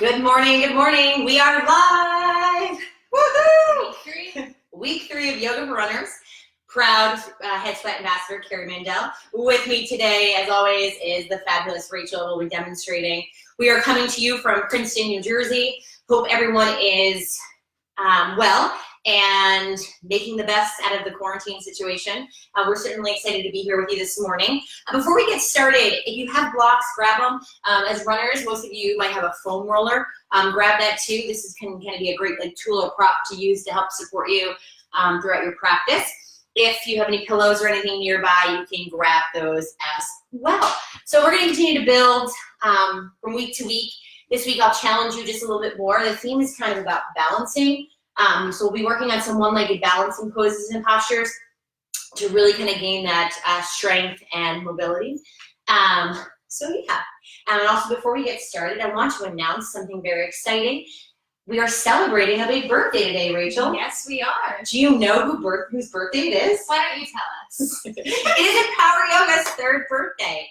Good morning, good morning. We are live. Woohoo! Week three of Yoga for Runners. Proud Headsweats Ambassador Keri Mandell. With me today, as always, is the fabulous Rachel. We'll be demonstrating. We are coming to you from Princeton, New Jersey. Hope everyone is well and making the best out of the quarantine situation. We're certainly excited to be here with you this morning. Before we get started, if you have blocks, grab them. As runners, most of you might have a foam roller. Grab that too. This can kind of be a great tool or prop to use to help support you throughout your practice. If you have any pillows or anything nearby, you can grab those as well. So we're going to continue to build from week to week. This week I'll challenge you just a little bit more. The theme is kind of about balancing. So we'll be working on some one-legged balancing poses and postures to really kind of gain that strength and mobility. So yeah, and also before we get started, I want to announce something very exciting. We are celebrating a big birthday today, Rachel. Yes, we are. Do you know whose birthday it is? Why don't you tell us? It is Empower Yoga's third birthday,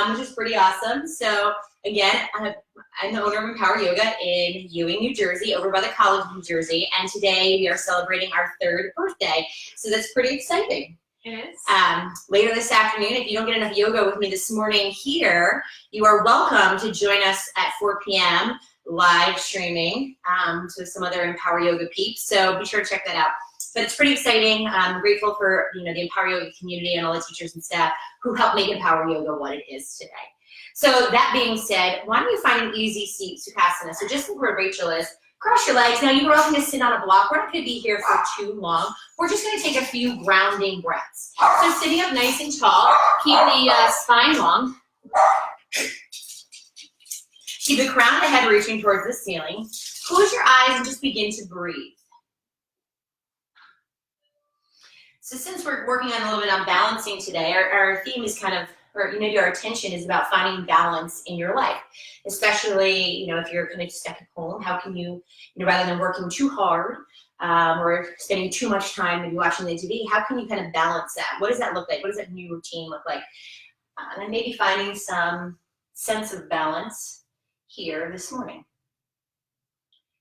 which is pretty awesome. So again, I'm the owner of Empower Yoga in Ewing, New Jersey, over by the College of New Jersey, and today we are celebrating our third birthday. So that's pretty exciting. It is. Later this afternoon, if you don't get enough yoga with me this morning here, you are welcome to join us at 4 p.m. live streaming to some other Empower Yoga peeps. So be sure to check that out. But it's pretty exciting. I'm grateful for the Empower Yoga community and all the teachers and staff who help make Empower Yoga what it is today. So that being said, why don't you find an easy seat, Sukhasana? So just think where Rachel is. Cross your legs. Now you're welcome to sit on a block. We're not going to be here for too long. We're just going to take a few grounding breaths. So sitting up nice and tall, keep the spine long. Keep the crown of the head reaching towards the ceiling. Close your eyes and just begin to breathe. So since we're working on a little bit on balancing today, our theme is kind of, or maybe our attention is about finding balance in your life, especially if you're kind of stuck at home. How can you, rather than working too hard or spending too much time maybe watching the TV, how can you kind of balance that? What does that look like? What does that new routine look like? And then maybe finding some sense of balance here this morning.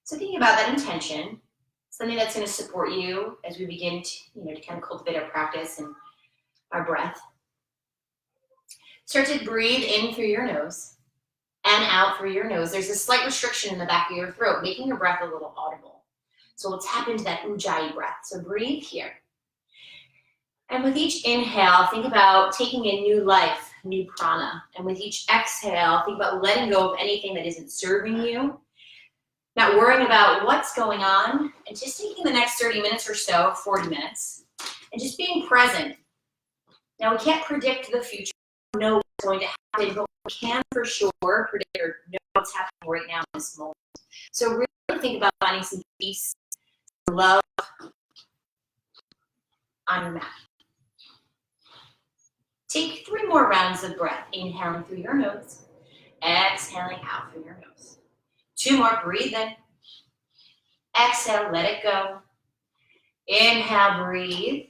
So thinking about that intention, something that's going to support you as we begin to kind of cultivate our practice and our breath. Start to breathe in through your nose and out through your nose. There's a slight restriction in the back of your throat, making your breath a little audible. So we'll tap into that Ujjayi breath. So breathe here. And with each inhale, think about taking in new life, new prana. And with each exhale, think about letting go of anything that isn't serving you, not worrying about what's going on, and just taking the next 30 minutes or so, 40 minutes, and just being present. Now, we can't predict the future. Know what's going to happen, but we can for sure predict or know what's happening right now in this moment. So really think about finding some peace, some love on your mat. Take 3 more rounds of breath, inhaling through your nose, exhaling out through your nose. 2 more, breathe in, exhale, let it go. Inhale, breathe,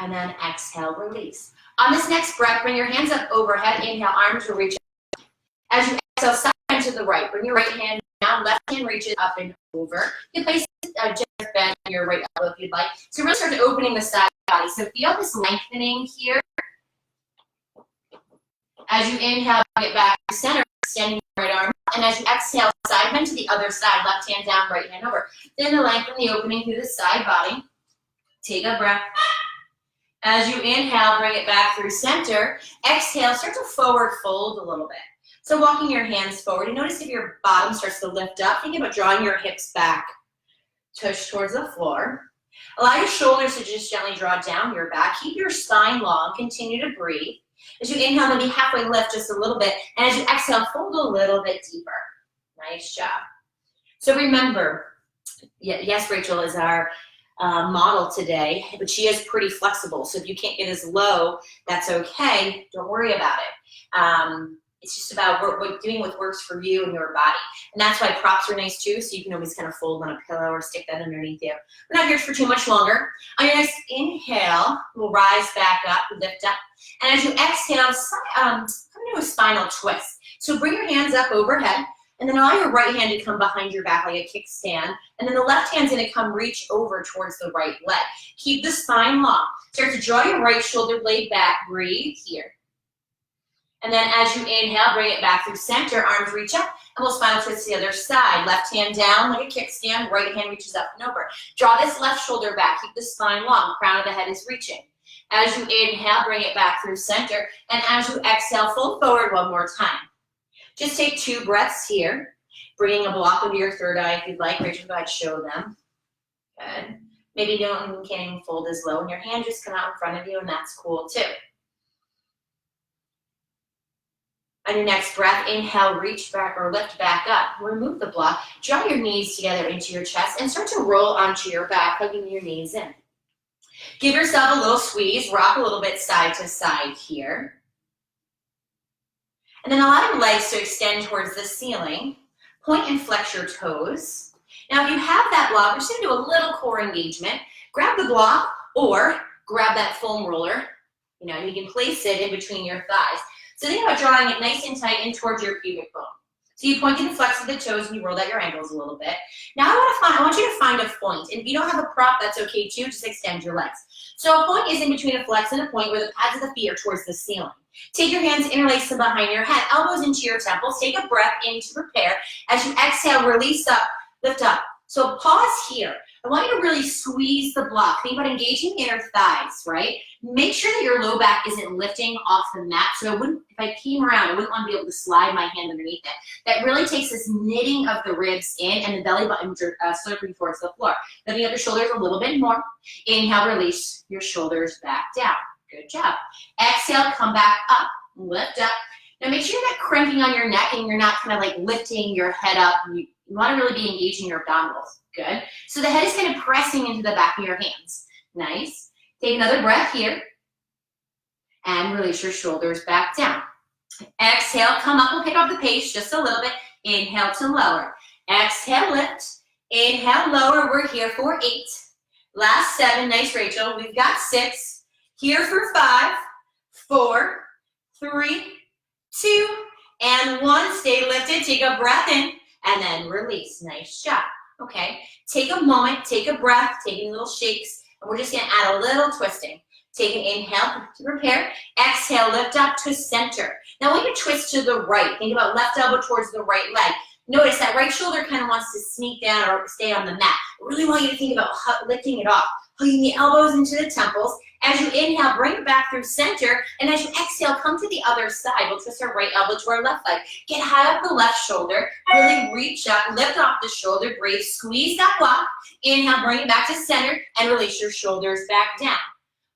and then exhale, release. On this next breath, bring your hands up overhead. Inhale, arms will reach up. As you exhale, side bend to the right. Bring your right hand down, left hand reaches up and over. You can place a generous bend in your right elbow if you'd like. So really start opening the side body. So feel this lengthening here. As you inhale, get back to center, extending your right arm. And as you exhale, side bend to the other side, left hand down, right hand over. Then the lengthen the opening through the side body. Take a breath. As you inhale, bring it back through center. Exhale, start to forward fold a little bit. So walking your hands forward. And notice if your bottom starts to lift up, think about drawing your hips back. Touch towards the floor. Allow your shoulders to just gently draw down your back. Keep your spine long. Continue to breathe. As you inhale, maybe halfway lift just a little bit. And as you exhale, fold a little bit deeper. Nice job. So remember, yes, Rachel is our model today, but she is pretty flexible. So if you can't get as low, that's okay. Don't worry about it. It's just about doing what works for you and your body. And that's why props are nice too, so you can always kind of fold on a pillow or stick that underneath you. We're not here for too much longer. On your next inhale, we'll rise back up, lift up. And as you exhale, come into a spinal twist. So bring your hands up overhead. And then allow your right hand to come behind your back like a kickstand. And then the left hand's gonna come reach over towards the right leg. Keep the spine long. Start to draw your right shoulder blade back, breathe here. And then as you inhale, bring it back through center, arms reach up, and we'll spinal twist to the other side. Left hand down like a kickstand, right hand reaches up and over. Draw this left shoulder back, keep the spine long, crown of the head is reaching. As you inhale, bring it back through center, and as you exhale, fold forward one more time. Just take 2 breaths here, bringing a block under your third eye if you'd like. Rachel, go ahead, show them. Good. Maybe you can't even fold as low, and your hand just come out in front of you, and that's cool too. On your next breath, inhale, reach back or lift back up. Remove the block. Draw your knees together into your chest and start to roll onto your back, hugging your knees in. Give yourself a little squeeze. Rock a little bit side to side here. And then allow your legs to extend towards the ceiling. Point and flex your toes. Now, if you have that block, we're just going to do a little core engagement. Grab the block or grab that foam roller. You can place it in between your thighs. So think about drawing it nice and tight in towards your pubic bone. So you point and flex with the toes and you roll out your ankles a little bit. Now I want you to find a point. And if you don't have a prop, that's okay too. Just extend your legs. So a point is in between a flex and a point where the pads of the feet are towards the ceiling. Take your hands, interlace them behind your head, elbows into your temples. Take a breath in to prepare. As you exhale, release up, lift up. So pause here. I want you to really squeeze the block. Think about engaging the inner thighs, right? Make sure that your low back isn't lifting off the mat. So if I came around, I wouldn't want to be able to slide my hand underneath it. That really takes this knitting of the ribs in and the belly button sloping towards the floor. Lifting up your shoulders a little bit more. Inhale, release your shoulders back down. Good job. Exhale, come back up, lift up. Now make sure you're not cranking on your neck and you're not kind of like lifting your head up. You want to really be engaging your abdominals. Good. So the head is kind of pressing into the back of your hands. Nice. Take another breath here. And release your shoulders back down. Exhale, come up. We'll pick up the pace just a little bit. Inhale to lower. Exhale, lift. Inhale, lower. We're here for 8. Last 7. Nice, Rachel. We've got 6. Here for 5, 4, 3, 2, and 1. Stay lifted. Take a breath in. And then release. Nice job. Okay, take a moment, take a breath, taking little shakes, and we're just gonna add a little twisting. Take an inhale to prepare. Exhale, lift up to center. Now when you twist to the right, think about left elbow towards the right leg. Notice that right shoulder kind of wants to sneak down or stay on the mat. I really want you to think about lifting it off, hugging the elbows into the temples. As you inhale, bring it back through center, and as you exhale, come to the other side. We'll twist our right elbow to our left leg. Get high up the left shoulder, really reach up, lift off the shoulder, breathe, squeeze that block. Inhale, bring it back to center, and release your shoulders back down.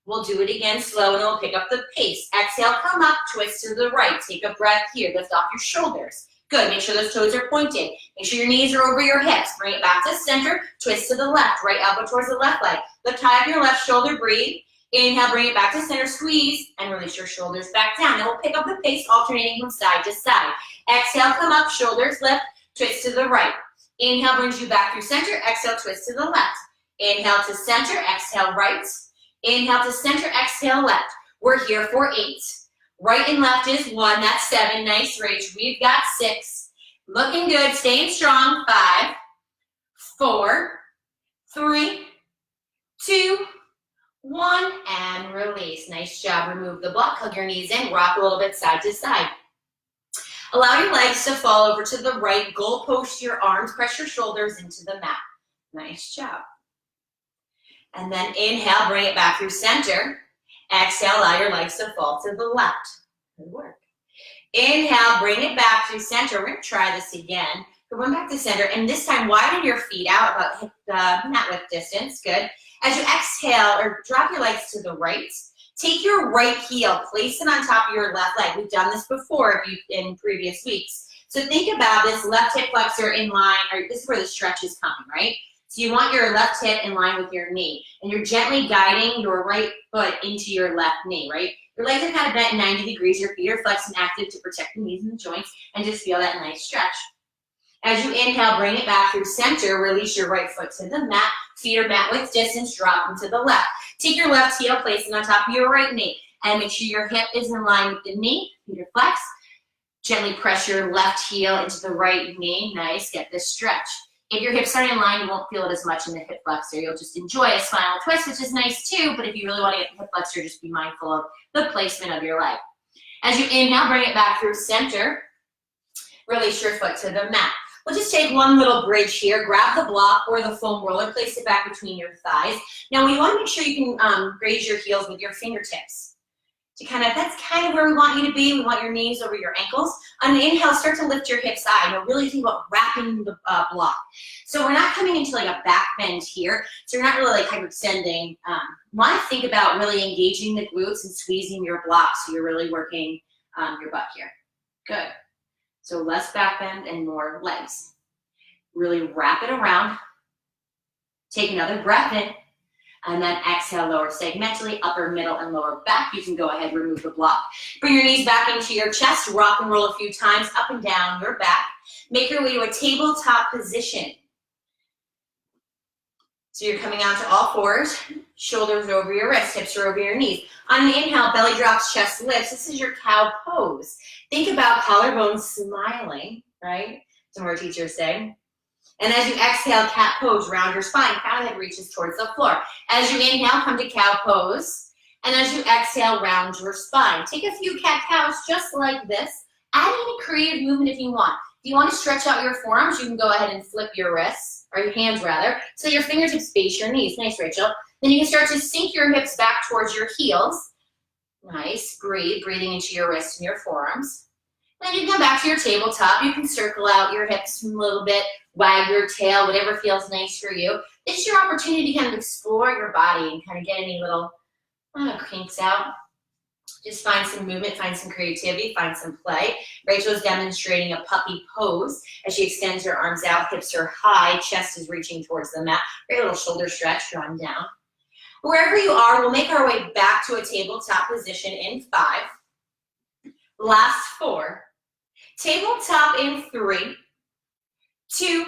We'll do it again slow, and we'll pick up the pace. Exhale, come up, twist to the right. Take a breath here, lift off your shoulders. Good, make sure those toes are pointed. Make sure your knees are over your hips. Bring it back to center, twist to the left, right elbow towards the left leg. Lift high up your left shoulder, breathe. Inhale, bring it back to center, squeeze, and release your shoulders back down. Now we'll pick up the pace, alternating from side to side. Exhale, come up, shoulders lift, twist to the right. Inhale brings you back through center, exhale, twist to the left. Inhale to center, exhale right. Inhale to center, exhale left. We're here for 8. Right and left is 1, that's 7, nice Rach. We've got 6. Looking good, staying strong. 5, 4, 3, 2, 1, and release. Nice job. Remove the block, hug your knees in, rock a little bit side to side. Allow your legs to fall over to the right, goalpost your arms, press your shoulders into the mat. Nice job. And then inhale, bring it back through center. Exhale, allow your legs to fall to the left. Good work. Inhale, bring it back through center. We're going to try this again. Going back to center, and this time widen your feet out about hip mat width distance. Good. As you exhale or drop your legs to the right, take your right heel, place it on top of your left leg. We've done this before in previous weeks. So think about this left hip flexor in line, or this is where the stretch is coming, right? So you want your left hip in line with your knee, and you're gently guiding your right foot into your left knee, right? Your legs are kind of bent 90 degrees, your feet are flexed and active to protect the knees and the joints, and just feel that nice stretch. As you inhale, bring it back through center, release your right foot to the mat, feet are mat width distance, drop them to the left. Take your left heel, place it on top of your right knee, and make sure your hip is in line with the knee, feet are flexed. Gently press your left heel into the right knee. Nice, get this stretch. If your hips aren't in line, you won't feel it as much in the hip flexor. You'll just enjoy a spinal twist, which is nice too, but if you really want to get the hip flexor, just be mindful of the placement of your leg. As you inhale, bring it back through center. Release your foot to the mat. We'll just take one little bridge here. Grab the block or the foam roller, place it back between your thighs. Now we want to make sure you can raise your heels with your fingertips. That's kind of where we want you to be. We want your knees over your ankles. On the inhale, start to lift your hips high. Now really think about wrapping the block. So we're not coming into like a back bend here. So you're not really like hyperextending. Want to think about really engaging the glutes and squeezing your block. So you're really working your butt here. Good. So less back bend and more legs. Really wrap it around. Take another breath in. And then exhale, lower segmentally, upper, middle, and lower back. You can go ahead, remove the block. Bring your knees back into your chest, rock and roll a few times, up and down your back. Make your way to a tabletop position. So you're coming out to all fours, shoulders over your wrists, hips are over your knees. On the inhale, belly drops, chest lifts. This is your cow pose. Think about collarbones smiling, right? Some of our teachers say. And as you exhale, cat pose, round your spine, crown head reaches towards the floor. As you inhale, come to cow pose. And as you exhale, round your spine. Take a few cat-cows just like this. Add in a creative movement if you want. If you want to stretch out your forearms, you can go ahead and flip your wrists, or your hands rather, so your fingertips face your knees. Nice, Rachel. Then you can start to sink your hips back towards your heels. Nice, breathe, breathing into your wrists and your forearms. Then you can come back to your tabletop. You can circle out your hips a little bit, wag your tail, whatever feels nice for you. This is your opportunity to kind of explore your body and kind of get any little kinks out. Just find some movement, find some creativity, find some play. Rachel is demonstrating a puppy pose as she extends her arms out, hips are high, chest is reaching towards the mat. Great little shoulder stretch, drawing down. Wherever you are, we'll make our way back to a tabletop position in 5. Last 4. Tabletop in 3, 2,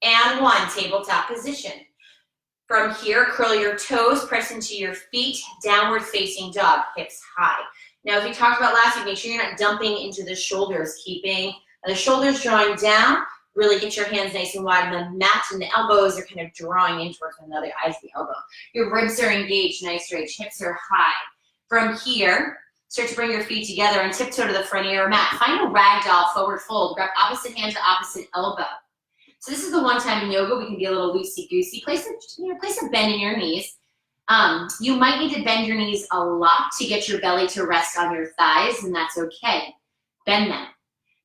and 1. Tabletop position. From here, curl your toes, press into your feet, downward facing dog, hips high. Now, as we talked about last week, make sure you're not dumping into the shoulders, keeping the shoulders drawing down. Really get your hands nice and wide on the mat, and the elbows are kind of drawing in towards one another, eyes the elbow. Your ribs are engaged, nice stretch, hips are high. From here, start to bring your feet together and tiptoe to the front of your mat. Find a ragdoll forward fold. Grab opposite hand to opposite elbow. So this is the one time in yoga we can be a little loosey-goosey. Place a bend in your knees. You might need to bend your knees a lot to get your belly to rest on your thighs, and that's okay. Bend them.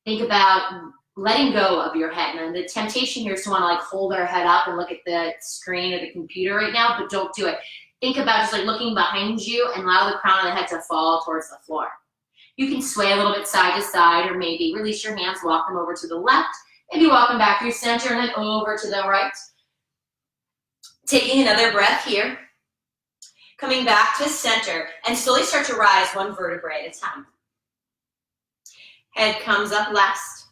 Think about letting go of your head. And the temptation here is to want to like hold our head up and look at the screen or the computer right now, but don't do it. Think about just like looking behind you and allow the crown of the head to fall towards the floor. You can sway a little bit side to side, or maybe release your hands, walk them over to the left, maybe walk them back through center and then over to the right. Taking another breath here. Coming back to center and slowly start to rise one vertebrae at a time. Head comes up last.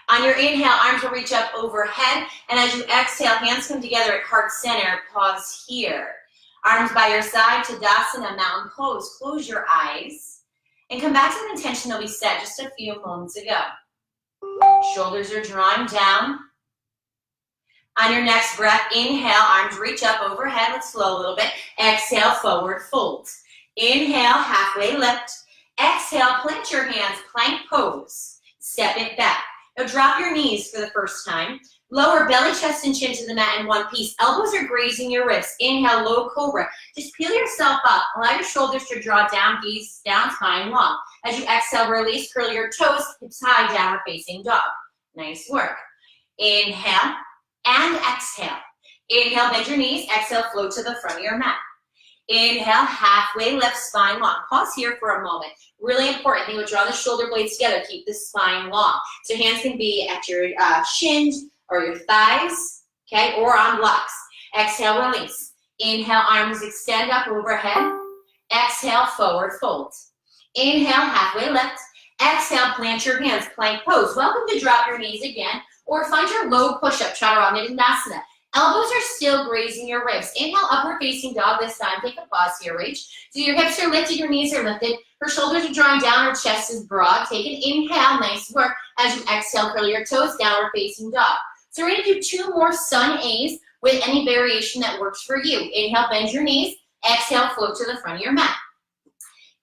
On your inhale, arms will reach up overhead, and as you exhale, hands come together at heart center. Pause here. Arms by your side, Tadasana, mountain pose. Close your eyes and come back to the intention that we set just a few moments ago. Shoulders are drawing down. On your next breath, inhale, arms reach up overhead. Let's flow a little bit. Exhale, forward fold. Inhale, halfway lift. Exhale, plant your hands, plank pose. Step it back. Now drop your knees for the first time. Lower belly, chest, and chin to the mat in one piece. Elbows are grazing your ribs. Inhale, low cobra. Just peel yourself up. Allow your shoulders to draw down, gaze down, spine long. As you exhale, release, curl your toes, hips high, downward facing dog. Nice work. Inhale and exhale. Inhale, bend your knees. Exhale, float to the front of your mat. Inhale, halfway lift, spine long. Pause here for a moment. Really important thing, we'll draw the shoulder blades together. Keep the spine long. So hands can be at your shins or your thighs, okay, or on blocks. Exhale, release. Inhale, arms extend up overhead. Exhale, forward fold. Inhale, halfway lift. Exhale, plant your hands, plank pose. Welcome to drop your knees again, or find your low push-up, Chaturanga Dandasana. Elbows are still grazing your ribs. Inhale, upward facing dog this time. Take a pause here, reach. So your hips are lifted, your knees are lifted, her shoulders are drawing down, her chest is broad. Take an inhale, nice work. As you exhale, curl your toes, downward facing dog. So we're gonna do 2 more sun A's with any variation that works for you. Inhale, bend your knees. Exhale, float to the front of your mat.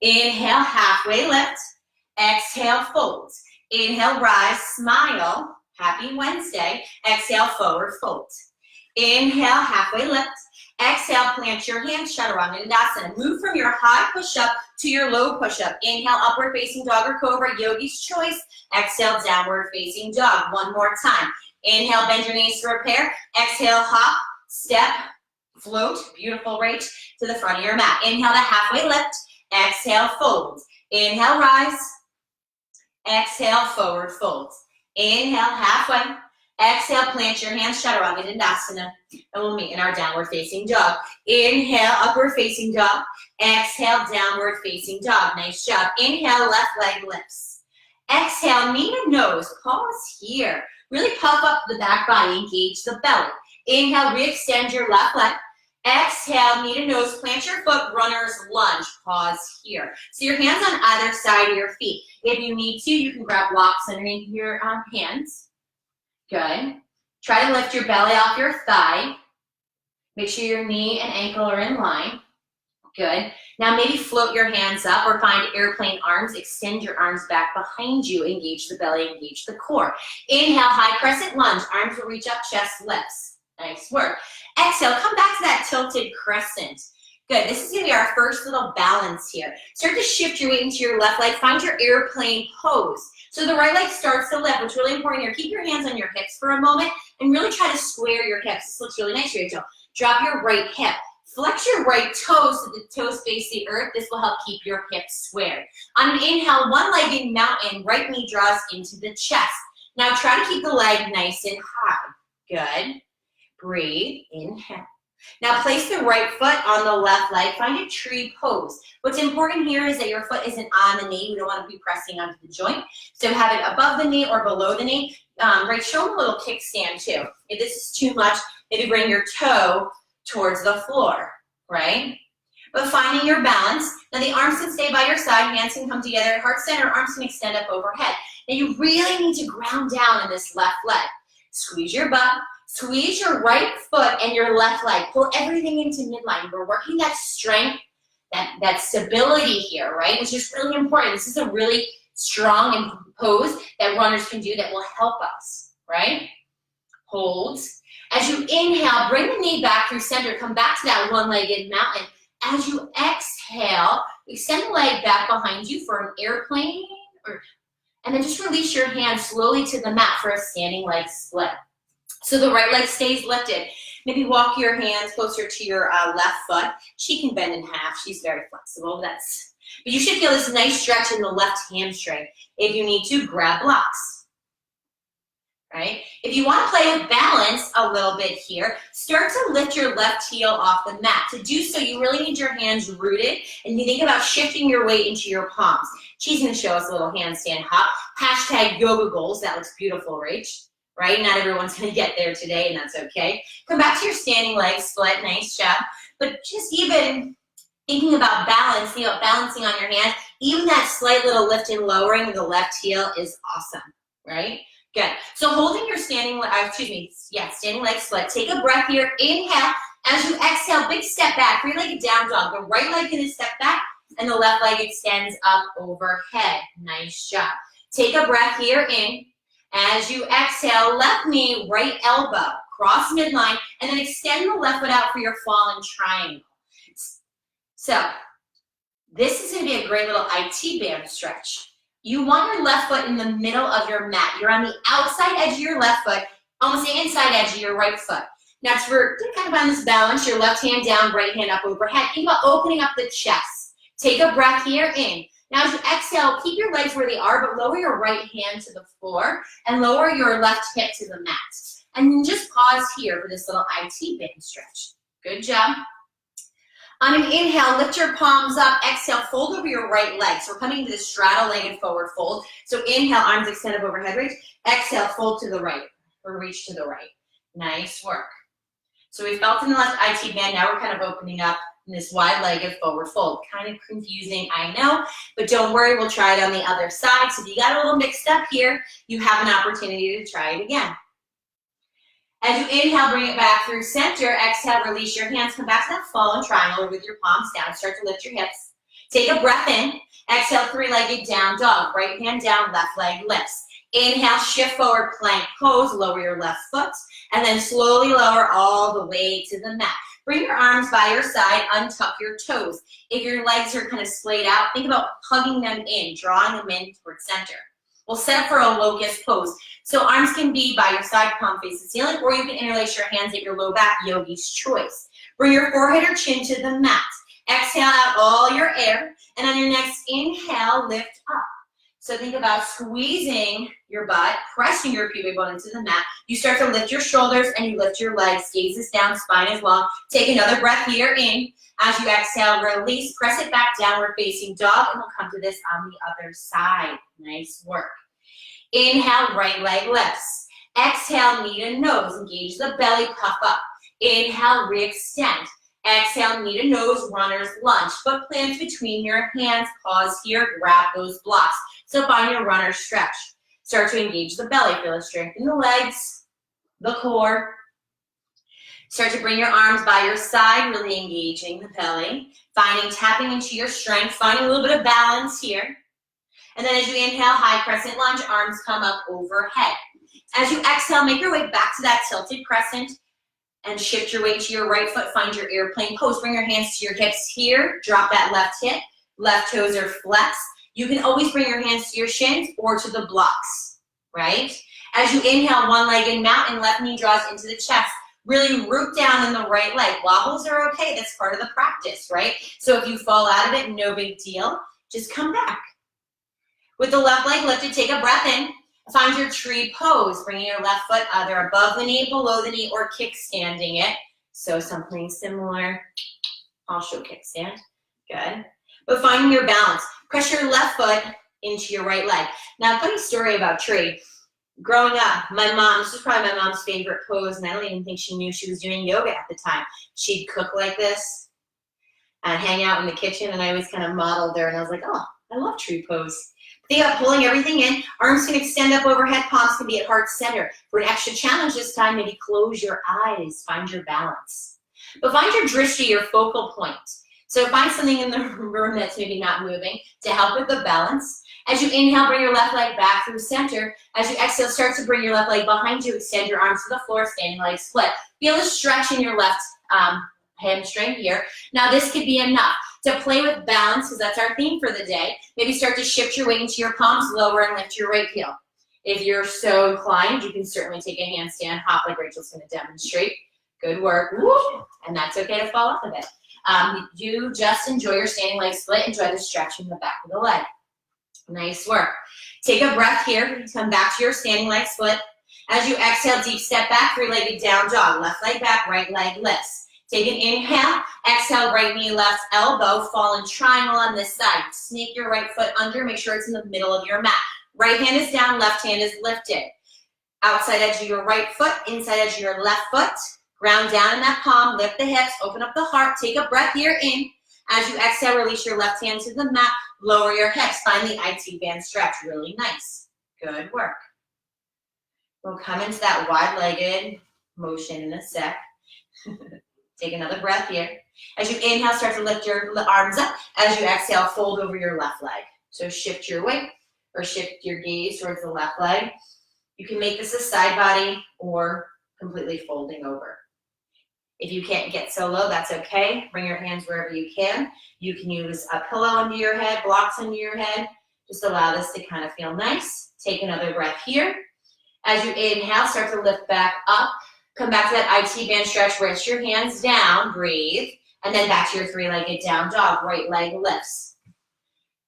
Inhale, halfway lift. Exhale, fold. Inhale, rise, smile. Happy Wednesday. Exhale, forward fold. Inhale, halfway lift. Exhale, plant your hands, Chaturanga Dandasana. Move from your high push-up to your low push-up. Inhale, upward facing dog or cobra, yogi's choice. Exhale, downward facing dog. One more time. Inhale, bend your knees to repair. Exhale, hop, step, float, beautiful reach to the front of your mat. Inhale to halfway lift. Exhale, fold. Inhale, rise. Exhale, forward fold. Inhale, halfway. Exhale, plant your hands, Chaturanga Dandasana, and we'll meet in our downward facing dog. Inhale, upward facing dog. Exhale, downward facing dog. Nice job. Inhale, left leg lifts. Exhale, knee to nose. Pause here. Really puff up the back body, engage the belly. Inhale, re-extend your left leg. Exhale, knee to nose, plant your foot, runner's lunge. Pause here. So your hands on either side of your feet. If you need to, you can grab blocks underneath your hands. Good. Try to lift your belly off your thigh. Make sure your knee and ankle are in line. Good. Now maybe float your hands up or find airplane arms. Extend your arms back behind you. Engage the belly, engage the core. Inhale, high crescent lunge. Arms will reach up, chest lifts. Nice work. Exhale, come back to that tilted crescent. Good. This is going to be our first little balance here. Start to shift your weight into your left leg. Find your airplane pose. So the right leg starts to lift, which is really important here. Keep your hands on your hips for a moment and really try to square your hips. This looks really nice, Rachel. Drop your right hip. Flex your right toes so the toes face the earth. This will help keep your hips squared. On an inhale, one-legged mountain, right knee draws into the chest. Now try to keep the leg nice and high. Good. Breathe. Inhale. Now place the right foot on the left leg. Find a tree pose. What's important here is that your foot isn't on the knee. We don't want to be pressing onto the joint. So have it above the knee or below the knee. Right, show them a little kickstand too. If this is too much, maybe bring your toe towards the floor, right? But finding your balance. Now the arms can stay by your side. Hands can come together. Heart center, arms can extend up overhead. Now you really need to ground down in this left leg. Squeeze your butt. Squeeze your right foot and your left leg. Pull everything into midline. We're working that strength, that stability here, right? Which is really important. This is a really strong pose that runners can do that will help us, right? Hold. As you inhale, bring the knee back through center. Come back to that one-legged mountain. As you exhale, extend the leg back behind you for an airplane, and then just release your hands slowly to the mat for a standing leg split. So the right leg stays lifted. Maybe walk your hands closer to your left foot. She can bend in half. She's very flexible. But you should feel this nice stretch in the left hamstring. If you need to, grab blocks. Right? If you want to play with balance a little bit here, start to lift your left heel off the mat. To do so, you really need your hands rooted, and you think about shifting your weight into your palms. She's going to show us a little handstand hop. Hashtag yoga goals. That looks beautiful, Rach. Right? Not everyone's going to get there today, and that's okay. Come back to your standing leg split. Nice job. But just even thinking about balance, balancing on your hands, even that slight little lift and lowering of the left heel is awesome, right? Good. So holding your standing leg split. Take a breath here. Inhale. As you exhale, big step back. Three-legged down dog. The right leg going to step back, and the left leg extends up overhead. Nice job. Take a breath here in. As you exhale, left knee, right elbow, cross midline, and then extend the left foot out for your fallen triangle. So this is going to be a great little IT band stretch. You want your left foot in the middle of your mat. You're on the outside edge of your left foot, almost the inside edge of your right foot. Now for kind of on this balance, your left hand down, right hand up overhead. Think about opening up the chest. Take a breath here in. Now as you exhale, keep your legs where they are, but lower your right hand to the floor and lower your left hip to the mat. And then just pause here for this little IT band stretch. Good job. On an inhale, lift your palms up. Exhale, fold over your right leg. So we're coming into the straddle-legged forward fold. So inhale, arms extend up overhead reach. Exhale, fold to the right or reach to the right. Nice work. So we felt in the left IT band, now we're kind of opening up in this wide-legged forward fold. Kind of confusing, I know, but don't worry, we'll try it on the other side. So if you got a little mixed up here, you have an opportunity to try it again. As you inhale, bring it back through center. Exhale, release your hands. Come back to that fallen triangle with your palms down. Start to lift your hips. Take a breath in. Exhale, three-legged down dog. Right hand down, left leg lifts. Inhale, shift forward, plank pose. Lower your left foot. And then slowly lower all the way to the mat. Bring your arms by your side. Untuck your toes. If your legs are kind of splayed out, think about hugging them in, drawing them in towards center. We'll set up for a locust pose. So arms can be by your side, palm face the ceiling, or you can interlace your hands at your low back, yogi's choice. Bring your forehead or chin to the mat. Exhale out all your air, and on your next inhale, lift up. So think about squeezing your butt, pressing your pubic bone into the mat. You start to lift your shoulders and you lift your legs, gaze is down, spine is long. Take another breath here in. As you exhale, release, press it back, downward facing dog, and we'll come to this on the other side. Nice work. Inhale, right leg lifts. Exhale, knee to nose, engage the belly, puff up. Inhale, re-extend. Exhale, knee to nose, runner's lunge. Foot plants between your hands, pause here, grab those blocks. So find your runner stretch. Start to engage the belly, feel it strengthen the legs, the core. Start to bring your arms by your side, really engaging the belly. Finding, tapping into your strength, finding a little bit of balance here. And then as you inhale, high crescent lunge, arms come up overhead. As you exhale, make your way back to that tilted crescent and shift your weight to your right foot. Find your airplane pose. Bring your hands to your hips here. Drop that left hip. Left toes are flexed. You can always bring your hands to your shins or to the blocks, right? As you inhale, one-legged mountain, left knee draws into the chest. Really root down in the right leg. Wobbles are okay. That's part of the practice, right? So if you fall out of it, no big deal. Just come back. With the left leg lifted, take a breath in. Find your tree pose, bringing your left foot either above the knee, below the knee, or kickstanding it. So something similar. I'll show kickstand. Good. But finding your balance. Press your left foot into your right leg. Now, funny story about tree. Growing up, my mom, this was probably my mom's favorite pose, and I don't even think she knew she was doing yoga at the time. She'd cook like this and hang out in the kitchen, and I always kind of modeled her, and I was like, oh, I love tree pose. Think about pulling everything in. Arms can extend up overhead. Palms can be at heart center. For an extra challenge this time, maybe close your eyes. Find your balance. But find your drishti, your focal point. So find something in the room that's maybe not moving to help with the balance. As you inhale, bring your left leg back through center. As you exhale, start to bring your left leg behind you. Extend your arms to the floor, standing leg split. Feel a stretch in your left hamstring here. Now this could be enough to play with balance, because that's our theme for the day. Maybe start to shift your weight into your palms, lower and lift your right heel. If you're so inclined, you can certainly take a handstand hop like Rachel's going to demonstrate. Good work. Woo! And that's okay to fall off of it. You just enjoy your standing leg split. Enjoy the stretch in the back of the leg. Nice work. Take a breath here. Come back to your standing leg split. As you exhale, deep step back, three-legged down dog. Left leg back, right leg lifts. Take an inhale. Exhale, right knee, left elbow. Fallen triangle on this side. Sneak your right foot under. Make sure it's in the middle of your mat. Right hand is down, left hand is lifted. Outside edge of your right foot, inside edge of your left foot. Ground down in that palm, lift the hips, open up the heart. Take a breath here in. As you exhale, release your left hand to the mat. Lower your hips. Find the IT band stretch. Really nice. Good work. We'll come into that wide-legged motion in a sec. Take another breath here. As you inhale, start to lift your arms up. As you exhale, fold over your left leg. So shift your weight or shift your gaze towards the left leg. You can make this a side body or completely folding over. If you can't get so low, that's okay. Bring your hands wherever you can. You can use a pillow under your head, blocks under your head. Just allow this to kind of feel nice. Take another breath here. As you inhale, start to lift back up. Come back to that IT band stretch. Rest your hands down. Breathe. And then back to your three-legged down dog. Right leg lifts.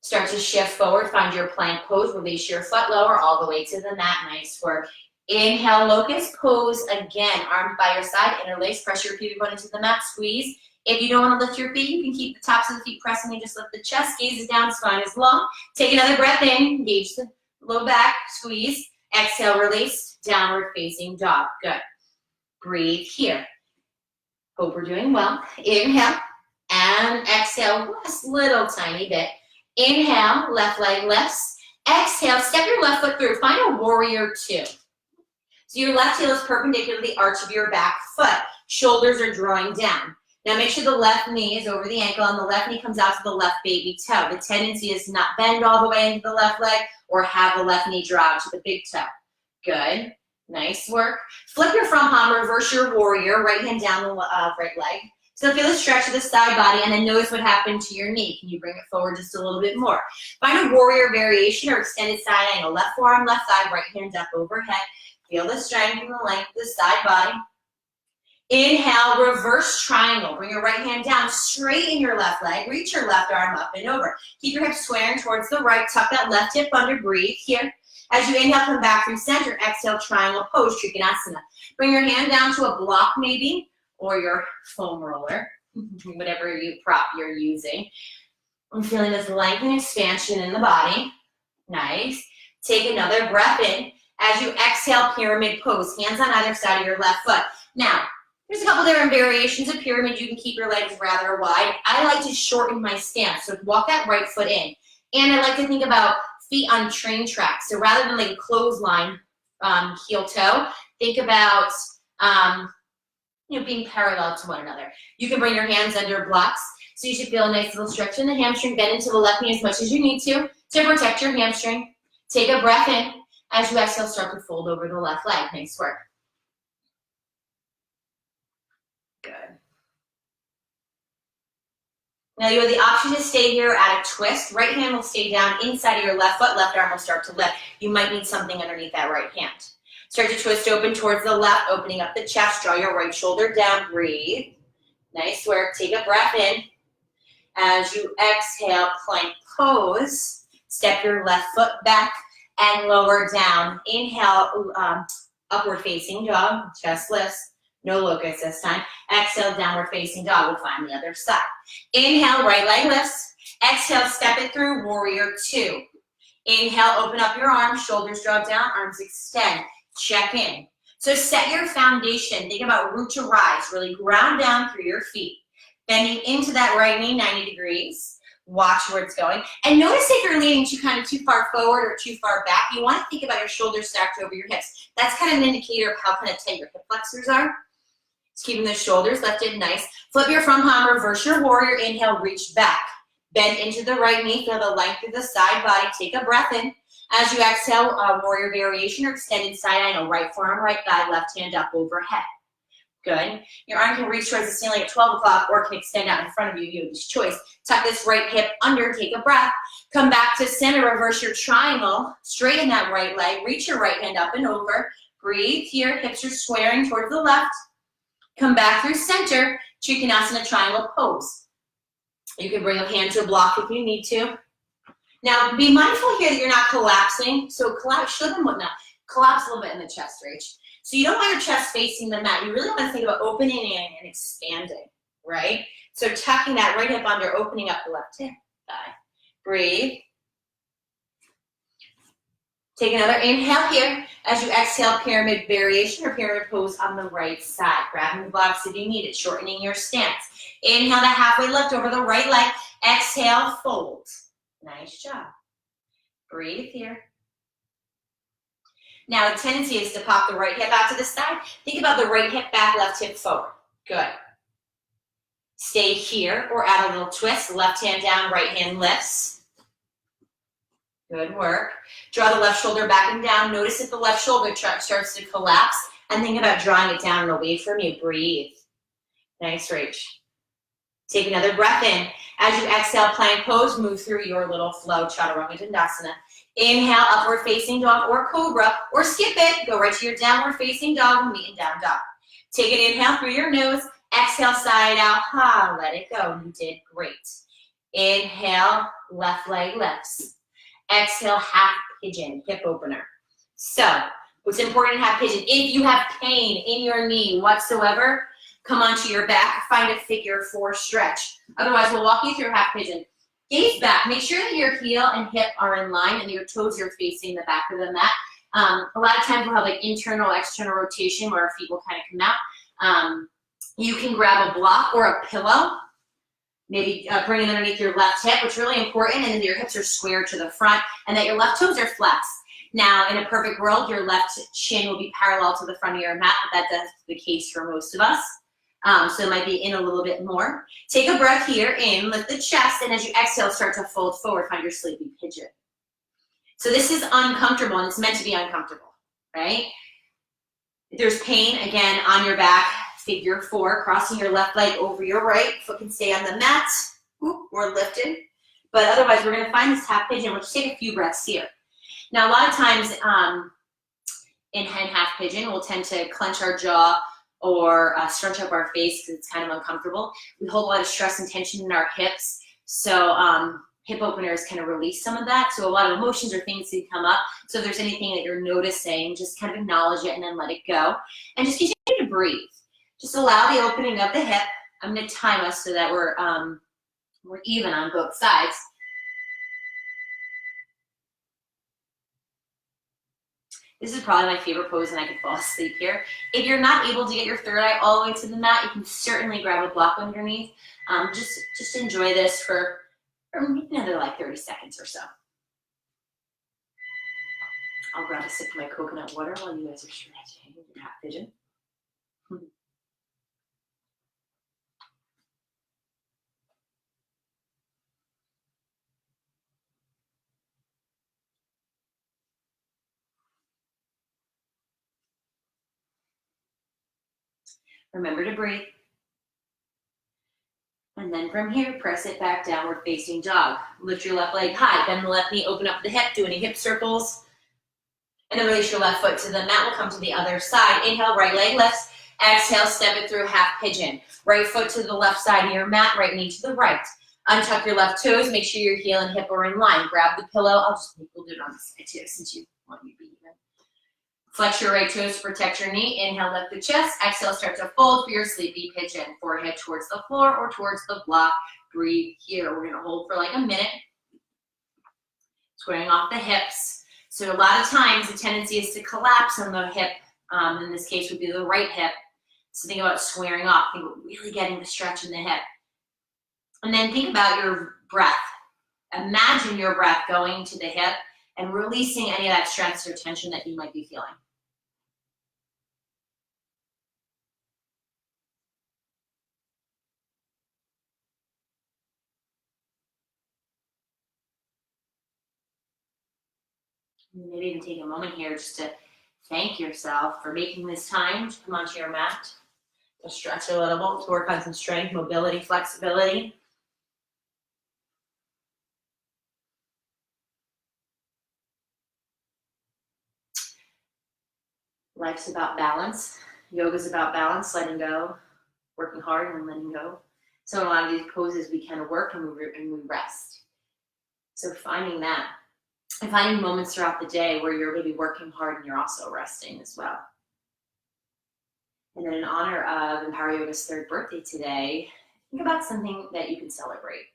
Start to shift forward. Find your plank pose. Release your foot lower all the way to the mat. Nice work. Inhale, locust pose again. Arms by your side, interlace, press your pubic bone into the mat, squeeze. If you don't want to lift your feet, you can keep the tops of the feet pressing and just lift the chest, gaze is down, spine is long. Take another breath in, engage the low back, squeeze. Exhale, release, downward facing dog. Good. Breathe here. Hope we're doing well. Inhale and exhale, just a little tiny bit. Inhale, left leg lifts. Exhale, step your left foot through. Find a warrior two. So your left heel is perpendicular to the arch of your back foot. Shoulders are drawing down. Now make sure the left knee is over the ankle and the left knee comes out to the left baby toe. The tendency is to not bend all the way into the left leg or have the left knee draw to the big toe. Good. Nice work. Flip your front palm, reverse your warrior, right hand down the right leg. So feel the stretch of the side body and then notice what happened to your knee. Can you bring it forward just a little bit more? Find a warrior variation or extended side angle. Left forearm, left thigh, right hand up overhead. Feel the strength and the length of the side body. Inhale, reverse triangle. Bring your right hand down, straighten your left leg, reach your left arm up and over. Keep your hips squaring towards the right, tuck that left hip under, breathe here. As you inhale, come back through center, exhale, triangle pose, Trikonasana. Bring your hand down to a block maybe, or your foam roller, whatever prop you're using. I'm feeling this length and expansion in the body. Nice. Take another breath in. As you exhale, pyramid pose, hands on either side of your left foot. Now, there's a couple different variations of pyramid. You can keep your legs rather wide. I like to shorten my stance, so walk that right foot in. And I like to think about feet on train tracks. So rather than like a clothesline, heel toe, think about being parallel to one another. You can bring your hands under blocks. So you should feel a nice little stretch in the hamstring. Bend into the left knee as much as you need to protect your hamstring. Take a breath in. As you exhale, start to fold over the left leg. Nice work. Good. Now you have the option to stay here at a twist. Right hand will stay down inside of your left foot. Left arm will start to lift. You might need something underneath that right hand. Start to twist open towards the left, opening up the chest. Draw your right shoulder down. Breathe. Nice work. Take a breath in. As you exhale, plank pose. Step your left foot back and lower down. Inhale, upward facing dog. Chest lifts. No locust this time. Exhale, downward facing dog. We'll find the other side. Inhale, right leg lifts. Exhale, step it through, warrior two. Inhale, open up your arms, shoulders draw down, arms extend. Check in. So set your foundation. Think about root to rise. Really ground down through your feet. Bending into that right knee, 90 degrees. Watch where it's going. And notice if you're leaning kind of too far forward or too far back, you want to think about your shoulders stacked over your hips. That's kind of an indicator of how kind of tight your hip flexors are. Just keeping the shoulders lifted, nice. Flip your front palm, reverse your warrior. Inhale, reach back. Bend into the right knee, feel the length of the side body. Take a breath in. As you exhale, warrior variation or extended side angle. Right forearm, right thigh, left hand up overhead. Good. Your arm can reach towards the ceiling at 12 o'clock or can extend out in front of you. You have this choice. Tuck this right hip under, take a breath. Come back to center, reverse your triangle. Straighten that right leg. Reach your right hand up and over. Breathe here. Hips are squaring towards the left. Come back through center. Trikonasana triangle pose. You can bring a hand to a block if you need to. Now, be mindful here that you're not collapsing. So collapse, show them what not. Collapse a little bit in the chest reach. So you don't want your chest facing the mat. You really want to think about opening in and expanding, right? So tucking that right hip under, opening up the left hip thigh. Breathe. Take another inhale here. As you exhale, pyramid variation or pyramid pose on the right side. Grabbing the blocks if you need it, shortening your stance. Inhale, the halfway lift over the right leg. Exhale, fold. Nice job. Breathe here. Now, the tendency is to pop the right hip out to the side. Think about the right hip back, left hip forward. Good. Stay here or add a little twist. Left hand down, right hand lifts. Good work. Draw the left shoulder back and down. Notice if the left shoulder starts to collapse and think about drawing it down and away from you. Breathe. Nice reach. Take another breath in. As you exhale, plank pose, move through your little flow, Chaturanga Dandasana. Inhale, upward facing dog or cobra, or skip it. Go right to your downward facing dog and meet in down dog. Take an inhale through your nose. Exhale, side out. Ha, let it go. You did great. Inhale, left leg lifts. Exhale, half pigeon, hip opener. So, what's important in half pigeon, if you have pain in your knee whatsoever, come onto your back, find a figure four stretch. Otherwise, we'll walk you through half pigeon. Gaze back. Make sure that your heel and hip are in line and your toes are facing the back of the mat. A lot of times we'll have like internal, external rotation where our feet will kind of come out. You can grab a block or a pillow, maybe bring it underneath your left hip, which is really important, and then your hips are square to the front, and that your left toes are flexed. Now, in a perfect world, your left shin will be parallel to the front of your mat, but that's the case for most of us. So it might be in a little bit more. Take a breath here, in, lift the chest, and as you exhale, start to fold forward, find your sleepy pigeon. So this is uncomfortable, and it's meant to be uncomfortable, right? If there's pain, again, on your back, figure 4, crossing your left leg over your right. Foot can stay on the mat, or lifted. But otherwise, we're gonna find this half pigeon. We'll just take a few breaths here. Now, a lot of times in half pigeon, we'll tend to clench our jaw or scrunch up our face because it's kind of uncomfortable. We hold a lot of stress and tension in our hips. So hip openers kind of release some of that. So a lot of emotions or things can come up. So if there's anything that you're noticing, just kind of acknowledge it and then let it go. And just continue to breathe. Just allow the opening of the hip. I'm gonna time us so that we're even on both sides. This is probably my favorite pose and I could fall asleep here. If you're not able to get your third eye all the way to the mat, you can certainly grab a block underneath. Just enjoy this for another like 30 seconds or so. I'll grab a sip of my coconut water while you guys are stretching your half pigeon. Remember to breathe. And then from here, press it back, downward facing dog. Lift your left leg high, bend the left knee, open up the hip, do any hip circles. And then release your left foot to the mat. We'll come to the other side. Inhale, right leg lifts. Exhale, step it through half pigeon. Right foot to the left side of your mat, right knee to the right. Untuck your left toes, make sure your heel and hip are in line. Grab the pillow. We'll do it on this side too, since you want me to be even. Flex your right toes to protect your knee. Inhale, lift the chest. Exhale, start to fold for your sleepy pigeon. Forehead towards the floor or towards the block. Breathe here. We're gonna hold for like a minute. Squaring off the hips. So a lot of times the tendency is to collapse on the hip. In this case would be the right hip. So think about squaring off. Think about really getting the stretch in the hip. And then think about your breath. Imagine your breath going to the hip and releasing any of that stress or tension that you might be feeling. Maybe even take a moment here just to thank yourself for making this time to come onto your mat, to stretch a little, to work on some strength, mobility, flexibility. Life's about balance. Yoga's about balance, letting go, working hard and letting go. So in a lot of these poses, we kind of work and we rest. So finding that, and finding moments throughout the day where you're really working hard and you're also resting as well. And then in honor of Empower Yoga's 3rd birthday today, think about something that you can celebrate.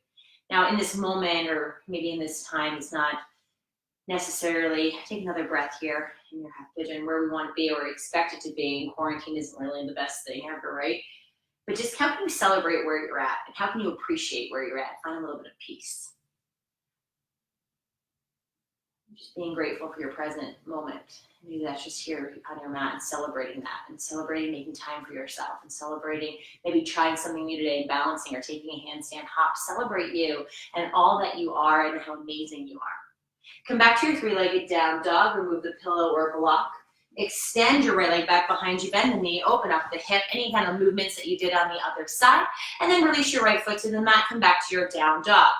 Now in this moment, or maybe in this time, it's not necessarily, take another breath here in your half pigeon, where we want to be or expect it to be. And quarantine isn't really the best thing ever, right? But just how can you celebrate where you're at? And how can you appreciate where you're at? Find a little bit of peace. Just being grateful for your present moment. Maybe that's just here on your mat and celebrating that, and celebrating making time for yourself, and celebrating maybe trying something new today, balancing or taking a handstand hop. Celebrate you and all that you are and how amazing you are. Come back to your 3-legged down dog. Remove the pillow or block. Extend your right leg back behind you. Bend the knee. Open up the hip. Any kind of movements that you did on the other side. And then release your right foot to the mat. Come back to your down dog.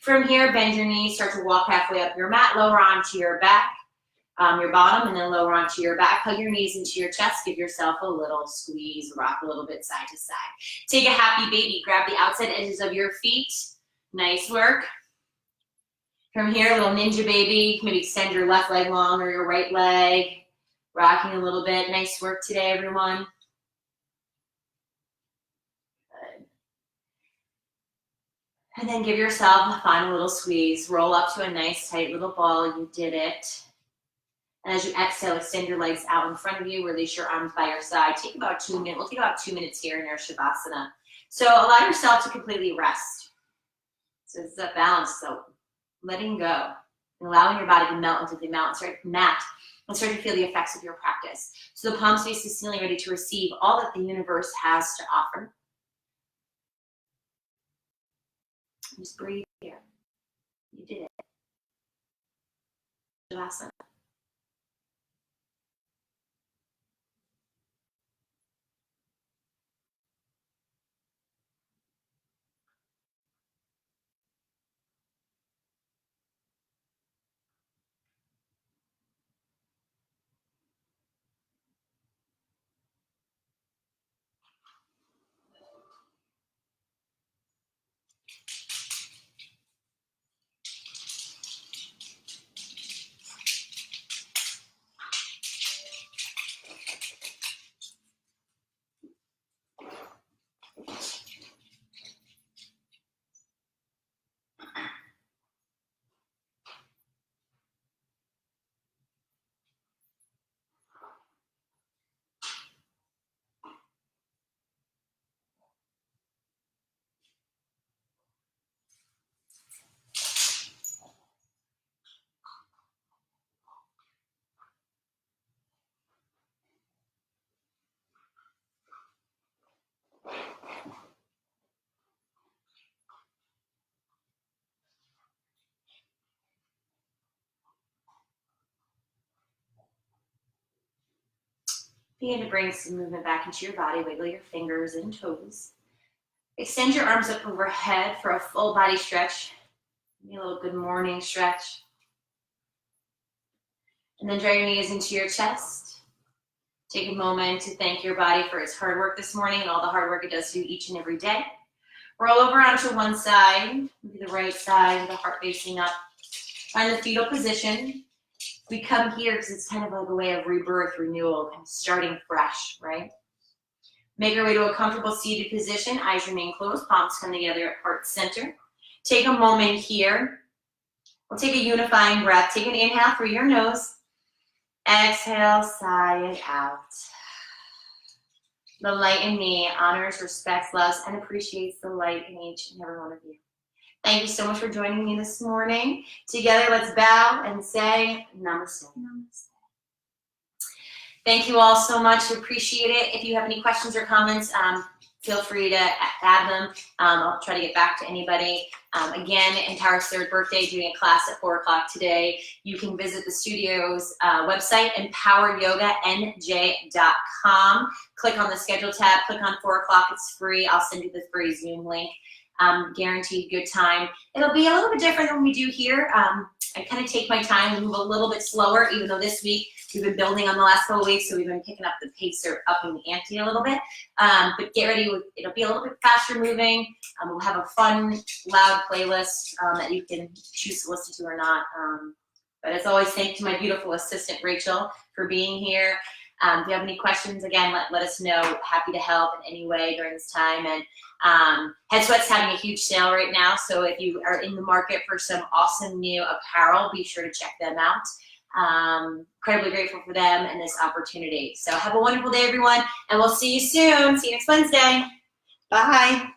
From here, bend your knees. Start to walk halfway up your mat. Lower onto your back, your bottom, and then lower onto your back. Hug your knees into your chest. Give yourself a little squeeze. Rock a little bit side to side. Take a happy baby. Grab the outside edges of your feet. Nice work. From here, little ninja baby. Maybe extend your left leg long or your right leg. Rocking a little bit. Nice work today, everyone. Good. And then give yourself a final little squeeze. Roll up to a nice tight little ball. You did it. And as you exhale, extend your legs out in front of you, release your arms by your side. Take about 2 minutes. We'll take about 2 minutes here in our Shavasana. So allow yourself to completely rest. So it's a balance, so letting go and allowing your body to melt into the mat and start to feel the effects of your practice. So the palms face the ceiling, ready to receive all that the universe has to offer. Just breathe here. You did it. Shavasana. Begin to bring some movement back into your body. Wiggle your fingers and toes. Extend your arms up overhead for a full body stretch. Maybe a little good morning stretch. And then draw your knees into your chest. Take a moment to thank your body for its hard work this morning and all the hard work it does for you each and every day. Roll over onto one side, maybe the right side, the heart facing up. Find the fetal position. We come here because it's kind of like a way of rebirth, renewal, kind of starting fresh, right? Make our way to a comfortable seated position. Eyes remain closed, palms come together at heart center. Take a moment here. We'll take a unifying breath. Take an inhale through your nose. Exhale, sigh it out. The light in me honors, respects, loves, and appreciates the light in each and every one of you. Thank you so much for joining me this morning. Together, let's bow and say namaste. Namaste. Thank you all so much. Appreciate it. If you have any questions or comments, feel free to add them. I'll try to get back to anybody. Again, Tara's third birthday, doing a class at 4 o'clock today. You can visit the studio's website, empoweryoganj.com. Click on the schedule tab, click on 4 o'clock, it's free. I'll send you the free Zoom link. Guaranteed good time. It'll be a little bit different than we do here. I kind of take my time and move a little bit slower, even though this week we've been building on the last couple of weeks, so we've been picking up the pace or upping the ante a little bit. But get ready, it'll be a little bit faster moving. We'll have a fun, loud playlist that you can choose to listen to or not. But as always, thank you to my beautiful assistant, Rachel, for being here. If you have any questions, again, let us know. Happy to help in any way during this time. And Headsweats having a huge sale right now, so if you are in the market for some awesome new apparel, be sure to check them out. Incredibly grateful for them and this opportunity. So have a wonderful day, everyone, and we'll see you soon. See you next Wednesday. Bye.